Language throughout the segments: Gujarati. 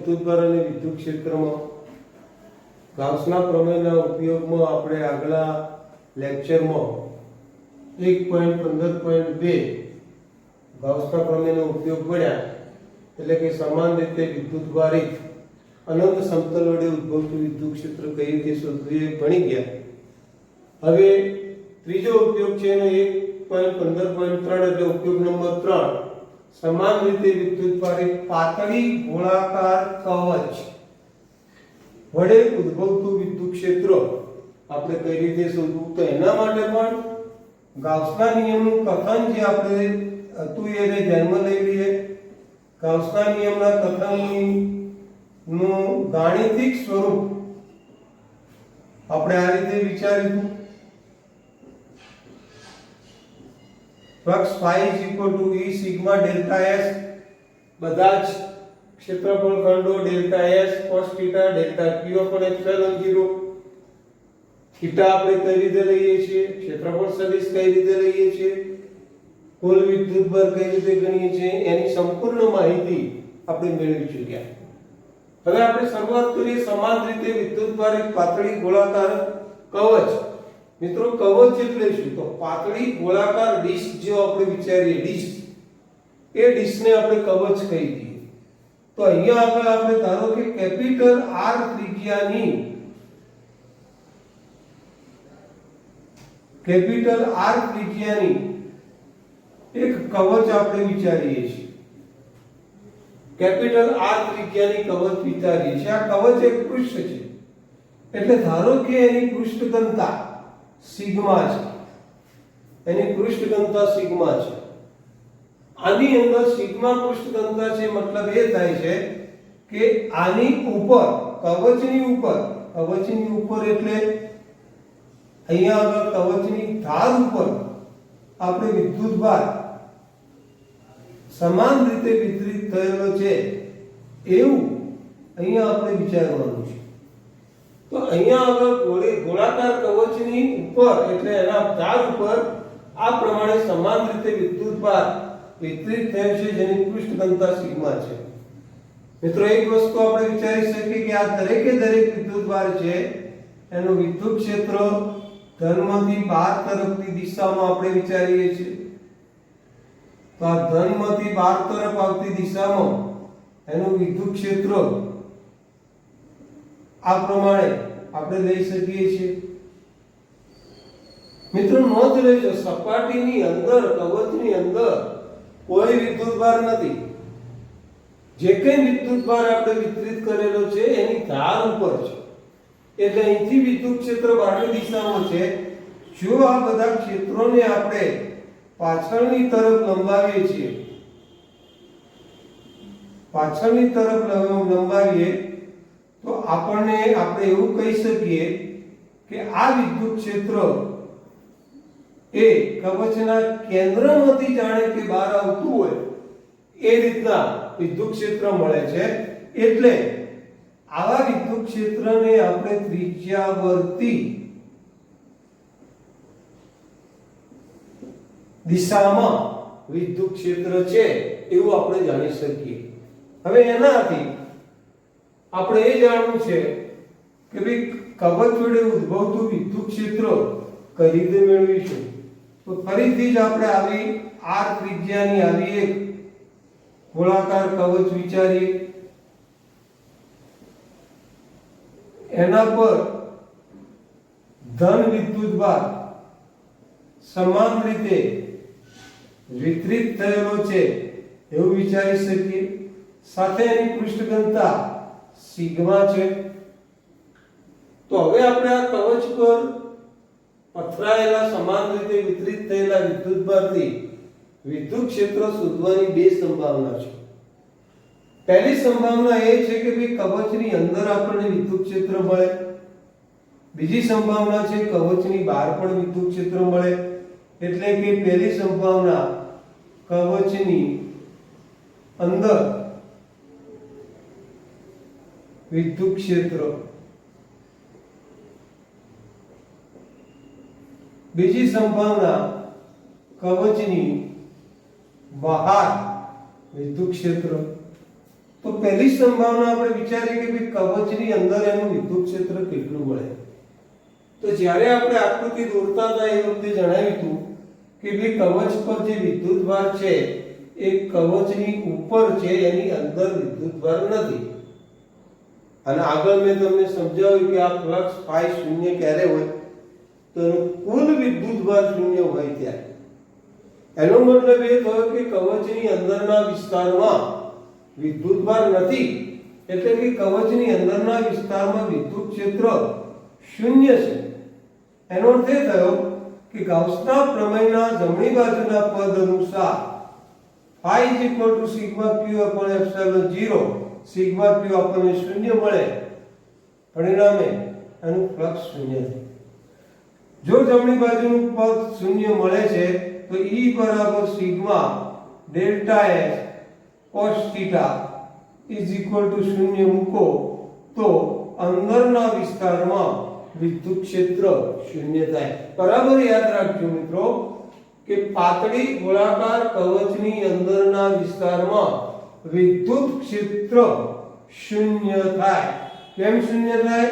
વિદ્યુતભાર અને વિદ્યુત ક્ષેત્રમાં ગાઉસના પ્રમેયના ઉપયોગમાં આપણે આગલા લેક્ચરમાં 1.15.2 ગાઉસના પ્રમેયનો ઉપયોગ કર્યા, એટલે કે સમાન રીતે વિદ્યુતભારિત અનંત સમતલ વડે ઉદ્ભવતું વિદ્યુત ક્ષેત્ર કઈ રીતે શોધવું એ ભણી ગયા. હવે ત્રીજો ઉપયોગ છે એનો 1.15.3 એટલે ઉપયોગ નંબર 3, સમાન રીતે વિદ્યુતભારિત પાતળી ગોળાકાર કવચ વડે ઉદ્ભવતું વિદ્યુત ક્ષેત્ર આપણે કઈ રીતે શોધવું. તો એના માટે પણ ગાઉસના નિયમનું કથન જે આપણે હતું એને ધ્યાનમાં લઈ લઈએ. ગાઉસના નિયમના કથનનું ગાણિતિક સ્વરૂપ આપણે આ રીતે વિચારીશું. Flux phi E sigma delta S, બધા જ ક્ષેત્રફળ ખંડો delta S cos theta delta Q પણ એપ્સિલોન 0. થીટા આપણે કઈ રીતે લઈએ છીએ, ક્ષેત્રફળ સદિશ કઈ રીતે લઈએ છીએ, કુલ વિદ્યુતભાર કઈ રીતે ગણીએ છીએ, એની સંપૂર્ણ માહિતી આપણે મેળવી ચૂક્યા. હવે આપણે શરૂઆત કરીએ સમાન રીતે વિદ્યુતભાર એક પાતળી ગોળાકાર કવચ. મિત્રો કવચ એટલે શું? તો પાતળી ગોળાકાર ડિશ જે આપણે વિચારીએ ડિશ, એ ડિશને આપણે કવચ કહી દઈએ. તો અહીંયા આગળ આપણે ધારો કે કેપિટલ R ત્રિજ્યાની એક કવચ આપણે વિચારીએ છીએ. કેપિટલ R ત્રિજ્યાની કવચ વિચારીએ છીએ. આ કવચ એક પૃષ્ઠ છે, એટલે ધારો કે એની પૃષ્ઠ ઘનતા સિગ્મા છે. એની પૃષ્ઠ ઘનતા સિગ્મા છે. આની અંદર સિગ્મા પૃષ્ઠ ઘનતા છે, મતલબ એ થાય છે કે આની ઉપર કવચની ઉપર એટલે અહીંયા આગળ કવચની ધાર ઉપર આપણે વિદ્યુતભાર સમાન રીતે વિતરિત થયેલો છે એવું અહીંયા આપણે વિચારવાનું છે. તો અહીંયા આગળ ગોળાકાર કવચની ઉપર એટલે એના ધાર ઉપર આ પ્રમાણે સમાન રીતે વિદ્યુતભાર વિતરિત થયો છે, જેની પૃષ્ઠ ઘનતા સિગ્મા છે. મિત્રો એક વસ્તુ આપણે વિચારી શકીએ કે આ દરેકે દરેક વિદ્યુતભાર છે એનું વિદ્યુત ક્ષેત્ર ધનમાંથી બહાર તરફની દિશામાં આપણે વિચારીએ છીએ. તો આ ધનમાંથી બહાર તરફ આવતી દિશામાં એનું વિદ્યુત ક્ષેત્ર આ પ્રમાણે આપણે લઈ શકીએ છીએ. મિત્રો નોંધ લેજો, સપાટીની અંદર કવચની અંદર કોઈ વિદ્યુતભાર નથી. જે કંઈ વિદ્યુતભાર આપણે વિતરિત કરેલો છે એની ધાર ઉપર છે, એટલે અહીંથી વિદ્યુત ક્ષેત્ર બહારની દિશામાં છે. જો આ બધા ક્ષેત્રોને આપણે પાછળની તરફ લંબાવીએ છીએ, તો આપણે એવું કહી શકીએ કે આ વિદ્યુત ક્ષેત્ર એ કવચના કેન્દ્રમાંથી જાણે કે બહાર આવતું હોય એ રીતના વિદ્યુત ક્ષેત્ર મળે છે. એટલે આવા વિદ્યુત ક્ષેત્રને આપણે ત્રિજ્યાવર્તી દિશામાં વિદ્યુત ક્ષેત્ર છે એવું આપણે જાણી શકીએ. હવે એનાથી આપણે એ જાણવું છે કે ભાઈ કવચ વડે ઉદ્ભવતું વિદ્યુત ક્ષેત્ર કઈ રીતે મેળવીશું. તો ફરીથી જ આપણે આવી R ત્રિજ્યાની આવી એક ગોળાકાર કવચ વિચારીએ. એના પર ધન વિદ્યુતભાર સમાન રીતે વિતરિત થયેલો છે એવું વિચારી શકીએ. સાથે એની પૃષ્ઠ ઘનતા સિગ્મા છે. તો હવે આપણે આ કવચ પર પથરાયેલા સમાન રીતે વિતરિત થયેલા વિદ્યુતભારથી વિદ્યુત ક્ષેત્ર શોધવાની બે સંભાવના છે. પહેલી સંભાવના એ છે કે ભાઈ કવચની અંદર આપણને વિદ્યુત ક્ષેત્ર મળે. બીજી સંભાવના છે કવચની બહાર પણ વિદ્યુત ક્ષેત્ર મળે. એટલે કે પહેલી સંભાવના કવચની અંદર વિદ્યુત ક્ષેત્ર, બીજી સંભાવના કવચની બહાર વિદ્યુત ક્ષેત્ર. તો પહેલી સંભાવના આપણે વિચારીએ કે ભાઈ કવચની અંદર એનું વિદ્યુત ક્ષેત્ર કેટલું મળે. તો જ્યારે આપણે આકૃતિ દોરતા હતા એ વખતે જણાવ્યું હતું કે ભાઈ કવચ પર જે વિદ્યુતભાર છે એ કવચની ઉપર છે, એની અંદર વિદ્યુતભાર નથી. અને આગળ મેં તમને સમજાવ્યું કે આ ફ્લક્સ ફાઈ શૂન્ય ક્યારે હોય, તો એનો કુલ વિદ્યુતભાર શૂન્ય હોય ત્યારે. એનો મતલબ એ થયો કે કવચની અંદરના વિસ્તારમાં વિદ્યુતભાર નથી, એટલે કે કવચની અંદરના વિસ્તારમાં વિદ્યુત ક્ષેત્ર શૂન્ય છે. એનો અર્થ એ થયો કે ગાઉસના પ્રમેયના જમણી બાજુના પદ અનુસાર phi sigma q upon epsilon 0, sigma q આપણને શૂન્ય મળે, પરિણામે એનું ફ્લક્સ શૂન્ય છે. જો જમણી બાજુનું પદ શૂન્ય મળે છે તો E બરાબર sigma delta S cos theta શૂન્ય મૂકો તો અંદરના વિસ્તારમાં વિદ્યુત ક્ષેત્ર શૂન્ય થાય. બરાબર યાદ રાખજો મિત્રો કે પાતળી ગોળાકાર કવચની અંદરના વિસ્તારમાં વિદ્યુત ક્ષેત્ર શૂન્ય થાય. કેમ શૂન્ય થાય?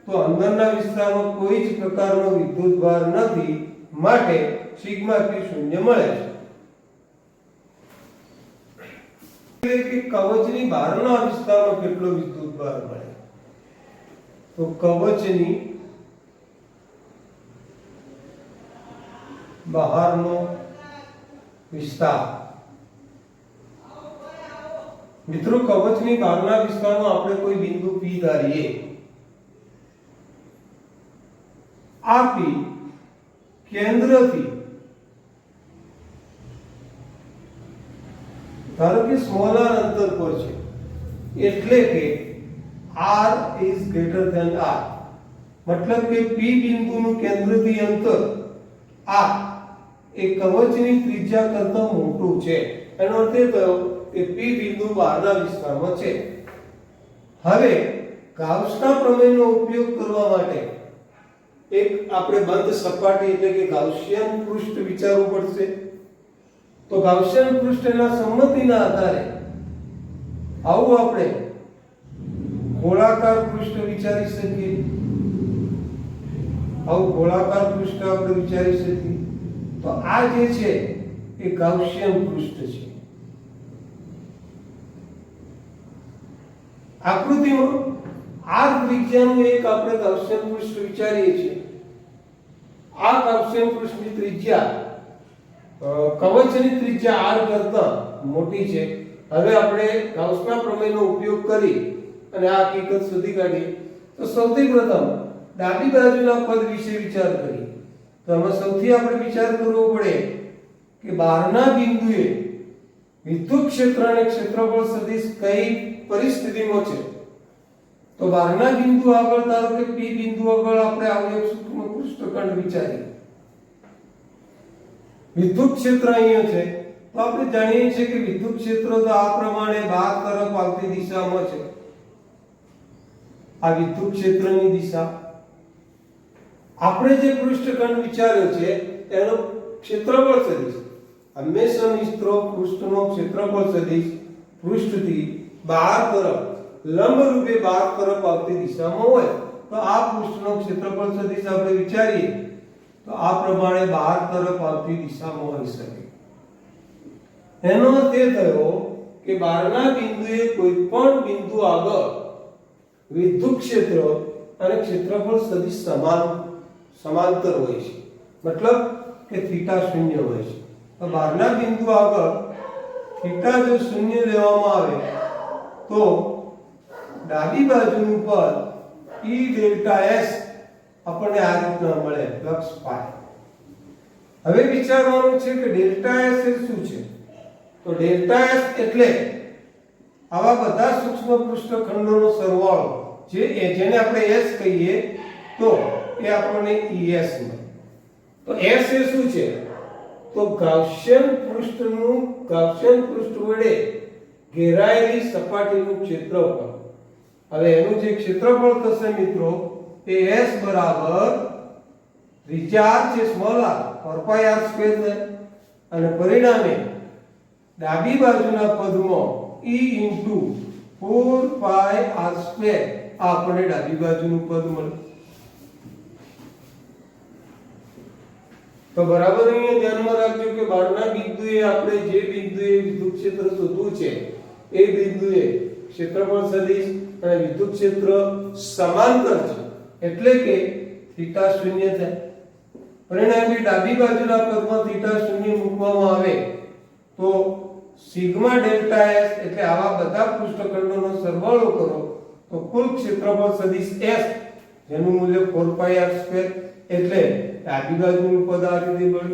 તો અંદરના વિસ્તારમાં કોઈ જ પ્રકારનો વિદ્યુતભાર નથી, માટે સિગ્મા q શૂન્ય મળે છે. કે કવચની બહારના વિસ્તારમાં કેટલો વિદ્યુતભાર મળે, તો કવચની બહારનો વિસ્તાર, મિત્રો કવચની બહારના વિસ્તારમાં આપણે કોઈ બિંદુ P ધારીએ. આ P કેન્દ્રથી ધારો કે સ્મોલ r અંતર પર છે, એટલે કે r is greater than r, મતલબ કે P બિંદુનું કેન્દ્રથી અંતર આ એ કવચની ત્રિજ્યા કરતા મોટું છે. એનો અર્થ એ થયો કે P બિંદુ બહારના વિસ્તારમાં છે. હવે ગાઉસના પ્રમેયનો ઉપયોગ કરવા માટે એક આપણે બંધ સપાટી એટલે કે ગાઉસિયન પૃષ્ઠ વિચારવું પડશે. તો ગાઉસિયન પૃષ્ઠના સંમતિના આધારે આવું આપણે ગોળાકાર પૃષ્ઠ વિચારી શકીએ. આવું ગોળાકાર પૃષ્ઠ આપણે વિચારી શકીએ. તો આ જે છે એ ગાઉસિયન પૃષ્ઠ છે. આકૃતિમાં r ત્રિજ્યાનું એક આપણે ગાઉસિયન પૃષ્ઠ વિચારીએ છીએ. આ ગાઉસિયન પૃષ્ઠની ત્રિજ્યા કવચની ત્રિજ્યા r કરતા મોટી છે. હવે આપણે ગાઉસના પ્રમેયનો ઉપયોગ કરી અને આ હકીકત શોધી કાઢીએ. તો સૌથી પ્રથમ ડાબી બાજુના પદ વિશે વિચાર કરીએ. તો આમાં સૌથી આપણે વિચાર કરવો પડે કે બહારના બિંદુએ વિદ્યુત ક્ષેત્ર અને ક્ષેત્રફળ સદિશ કઈ પરિસ્થિતિમાં છે. તો બહારના બિંદુ આગળ ધારો કે P બિંદુ આગળ આપણે આવું એક સૂક્ષ્મ પૃષ્ઠખંડ વિચારીએ. વિદ્યુત ક્ષેત્ર અહીંયા છે, તો આપણે જાણીએ છીએ કે વિદ્યુત ક્ષેત્ર તો આ પ્રમાણે બહાર તરફ આવતી દિશામાં છે. આ વિદ્યુત ક્ષેત્રની દિશા. આપણે જે પૃષ્ઠખંડ વિચાર્યો છે એનો ક્ષેત્રફળ સદિશ હંમેશા મિત્રો પૃષ્ઠનો ક્ષેત્રફળ સદિશ પૃષ્ઠથી બહાર તરફ લંબ રૂપે બહાર તરફ આવતી દિશામાં હોય તો આ પૃષ્ઠનો ક્ષેત્રફળ સદિશ આપણે વિચારીએ તો આ પ્રમાણે બહાર તરફ આવતી દિશામાં હોઈ શકે. એનો અર્થ એ થયો કે બહારના બિંદુએ કોઈ પણ બિંદુ આગળ વિદ્યુત ક્ષેત્ર અને ક્ષેત્રફળ સદિશ સમાંતર હોય છે, મતલબ કે થીટા શૂન્ય હોય છે. તો બહારના બિંદુ આગળ થીટા જો શૂન્ય લેવામાં આવે તો ડાબી બાજુનું પદ E ડેલ્ટા S આપણને આ રીતના મળે ફ્લક્સ ફાઈ. હવે વિચારવાનું છે કે ડેલ્ટા S એ શું છે. તો ડેલ્ટા S એટલે આવા બધા સૂક્ષ્મ પૃષ્ઠખંડોનો સરવાળો જેને આપણે S કહીએ તો એ આપણને ES મળે. તો S એ શું છે? તો ગાઉસિયન પૃષ્ઠ વડે ઘેરાયેલી સપાટીનું ક્ષેત્રફળ. હવે એનું જે ક્ષેત્રફળ થશે મિત્રો એ S બરાબર ત્રિજ્યા r છે સ્મોલ r 4πr² છે અને પરિણામે ડાબી બાજુના પદમાં E 4 પાઈ r સ્ક્વેર આ આપણને ડાબી બાજુનું પદ મળે. તો બરાબર અહીંયા ધ્યાનમાં રાખજો કે બાળના બિંદુએ આપણે જે બિંદુએ વિદ્યુત ક્ષેત્ર શોધવું છે એ બિંદુએ ક્ષેત્રફળ સદિશ અને વિદ્યુત ક્ષેત્ર સમાંતર છે એટલે કે θ શૂન્ય થાય. પરિણામે ડાબી બાજુના પદમાં θ શૂન્ય મૂકવામાં આવે તો સિગ્મા ડેલ્ટા s એટલે આવા બધા પૃષ્ઠખંડોનો સરવાળો કરો તો કુલ ક્ષેત્રફળ સદિશ s જેનું મૂલ્ય 4 પાઈ r સ્ક્વેર એટલે ડાબી બાજુનું પદ આ રીતે મળ્યું.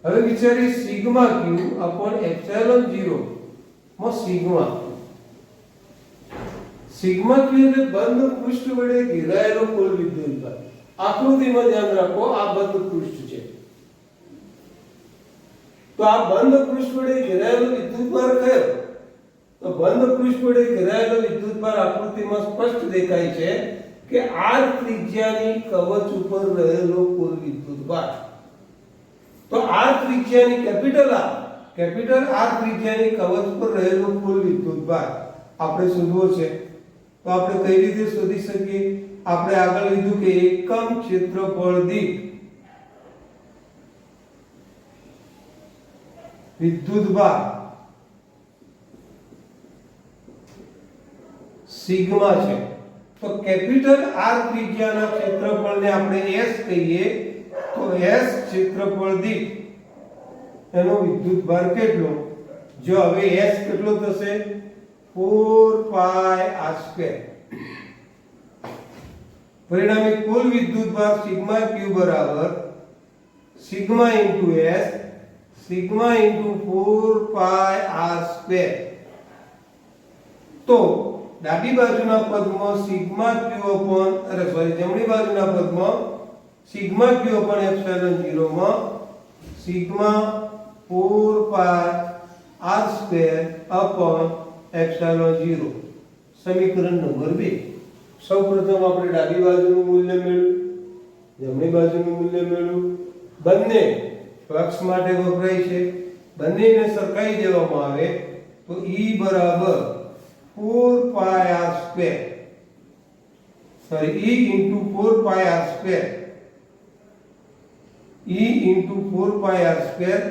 હવે વિચારી સિગ્મા q અપોન એપ્સિલોન 0 માં સિગ્મા q એટલે બંધ પૃષ્ઠ વડે ઘેરાયેલો કુલ વિદ્યુતભાર. આકૃતિમાં ધ્યાન રાખો આ બંધ પૃષ્ઠ છે તો આ બંધ પૃષ્ઠ વડે ઘેરાયેલો વિદ્યુતભાર કયો? તો બંધ પૃષ્ઠ વડે ઘેરાયેલો વિદ્યુતભાર આકૃતિમાં સ્પષ્ટ દેખાય છે કે r ત્રિજ્યાની કવચ ઉપર રહેલો કુલ વિદ્યુતભાર. તો r ત્રિજ્યાની કેપિટલ R ત્રિજ્યાની કવચ પર રહેલો કુલ વિદ્યુતભાર આપણે શોધવો છે. તો આપણે કઈ રીતે શોધી શકીએ? આપણે આગળ લીધું કે એકમ ક્ષેત્રફળ દીઠ વિદ્યુતભાર સિગ્મા છે. તો કેપિટલ R ત્રિજ્યાના ક્ષેત્રફળને આપણે S કહીએ તો S ક્ષેત્રફળ દીઠ એનો વિદ્યુતભાર કેટલો? જો હવે S કેટલો થશે 4 પાઈ r સ્ક્વેર. પરિણામે કુલ વિદ્યુતભાર સિગ્મા q બરાબર sigma into S sigma into 4 પાઈ r સ્ક્વેર. તો ડાબી બાજુના પદમાં સિગ્મા q અપોન જમણી બાજુના પદમાં સિગ્મા q અપોન એપ્સિલોન 0 માં સિગ્મા 4 પાઈ r સ્ક્વેર અપોન એપ્સિલોન 0. સમીકરણ નંબર 2. સૌપ્રથમ આપણે ડાબી બાજુનું મૂલ્ય મેળવ્યું, જમણી બાજુનું મૂલ્ય મેળવ્યું. બંને ફ્લક્સ માટે વપરાય છે. બંનેને સરખાઈ દેવામાં આવે તો E બરાબર 4 પાઈ r square E into 4 pi r square E into 4 pi r square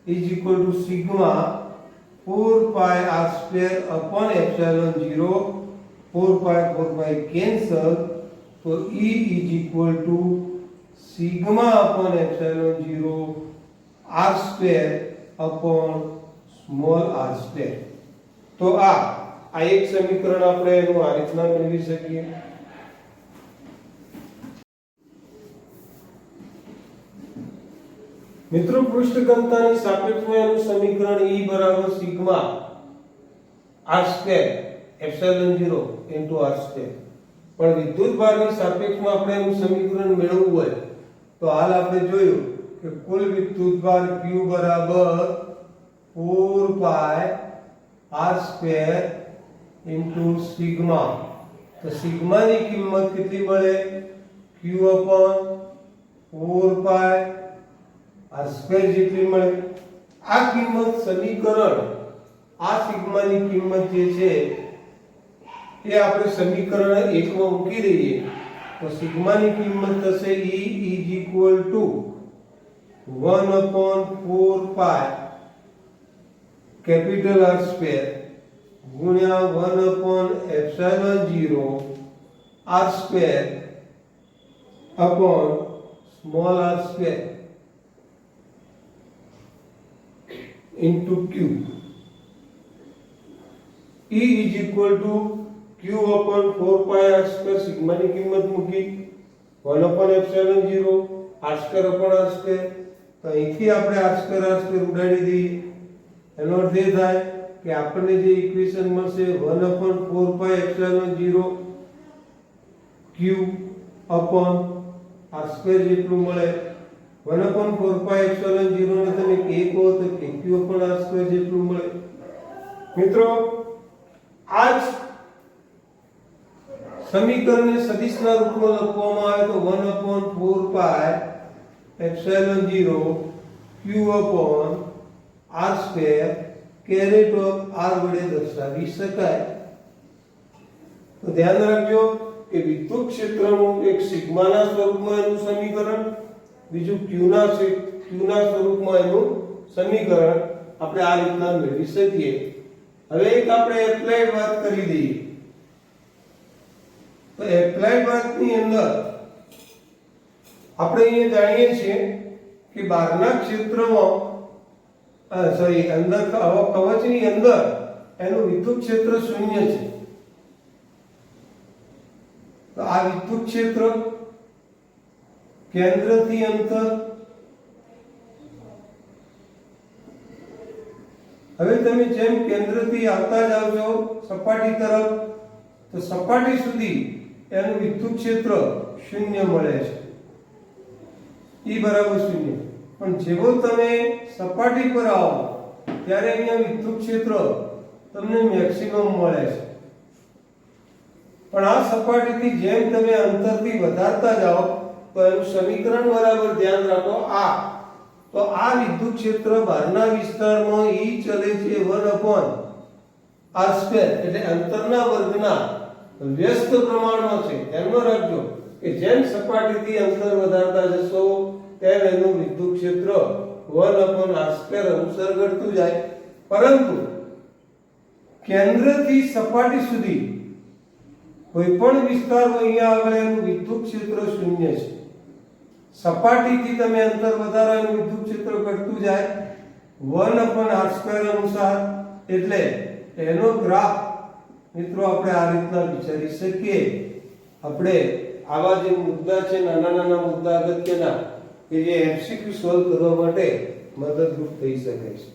is equal to sigma 4 pi r square upon epsilon 0. 4 pi cancel, so E is equal to sigma upon epsilon 0 r square upon small r square. તો આ એક સમીકરણ આપણે એનું આ રીતના મેળવી શકીએ. મિત્રો પૃષ્ઠ ઘનતાની સાપેક્ષમાં એનું સમીકરણ E બરાબર sigma r square epsilon 0 into r square. પણ વિદ્યુતભારની સાપેક્ષમાં આપણે એનું સમીકરણ મેળવવું હોય તો હાલ આપણે જોયું કે કુલ વિદ્યુતભાર Q બરાબર 4 પાઈ r સ્ક્વેર ઇન્ટુ સિગ્મા. તો સિગ્માની કિંમત કેટલી મળે? Q અપોન 4 પાઈ r સ્ક્વેર જેટલી મળે. આ કિંમત સમીકરણ આ સિગ્માની કિંમત જે છે એ આપણે સમીકરણ 1 માં મૂકી દઈએ તો સિગ્માની કિંમત થશે E is equal to 1 upon 4 pi capital R square ગુણ્યા 1 upon epsilon 0 R square upon small r square into Q. E is equal to Q upon 4 pi r square sigma ની કિંમત મૂકી 1 upon epsilon 0 r square upon r square. તો અહીંથી આપણે r square ઉડાડી દઈએ. એનો અર્થ એ થાય કે આપણને જે ઇક્વેશન મળશે 1 upon 4 pi epsilon 0 Q upon r square જેટલું મળે. 1 upon 4 pi epsilon 0 ને તમે k કહો તો q upon r square જેટલું મળે. મિત્રો આ જ સમીકરણને સદિશના રૂપમાં લખવામાં આવે તો 1 upon 4 pi epsilon 0 q upon r square caret of r વડે દર્શાવી શકાય. તો ધ્યાન રાખજો કે વિદ્યુત ક્ષેત્રનું એક સિગ્માના સ્વરૂપમાં એનું સમીકરણ, બીજું ક્યુના સ્વરૂપમાં એનું સમીકરણ આપણે આ રીતના મેળવી શકીએ. હવે એક આપણે એપ્લાઇડ વાત કરી દઈએ. તો એપ્લાઇડ વાતની અંદર આપણે અહીંયા જાણીએ છીએ કે બહારના ક્ષેત્રમાં અંદર કવચની અંદર એનું વિદ્યુત ક્ષેત્ર શૂન્ય છે. તો આ વિદ્યુત ક્ષેત્ર કેન્દ્રથી અંતર, હવે તમે જેમ કેન્દ્રથી આવતા જાવ છો સપાટી તરફ, તો સપાટી સુધી એનું વિદ્યુત ક્ષેત્ર શૂન્ય મળે છે, E બરાબર શૂન્ય. પણ જેવો તમે સપાટી પર આવો ત્યારે અહીંયા વિદ્યુત ક્ષેત્ર તમને મેક્સિમમ મળે છે. પણ આ સપાટીથી જેમ તમે અંતરથી વધારતા જાઓ તો એનું સમીકરણ બરાબર ધ્યાન રાખો. તો આ વિદ્યુત ક્ષેત્ર બહારના વિસ્તારમાં E ચલે છે 1/r², એટલે અંતરના વર્ગના વ્યસ્ત પ્રમાણમાં છે. ધ્યાનમાં રાખજો કે જેમ સપાટીથી અંતર વધારતા જશો તેમ એનું વિદ્યુત ક્ષેત્ર 1/r² અનુસાર ઘટતું જાય. પરંતુ કેન્દ્રથી સપાટી સુધી કોઈ પણ વિસ્તારમાં અહીંયા આગળ એનું વિદ્યુત ક્ષેત્ર શૂન્ય છે. સપાટીથી તમે અંતર વધારો એનું વિદ્યુત ક્ષેત્ર ઘટતું જાય 1/r² અનુસાર. એટલે એનો ગ્રાફ મિત્રો આપણે આ રીતના વિચારી શકીએ. આપણે આવા જે મુદ્દા છે, નાના નાના મુદ્દા અગત્યના, કે જે MCQ સોલ્વ કરવા માટે મદદરૂપ થઈ શકે છે.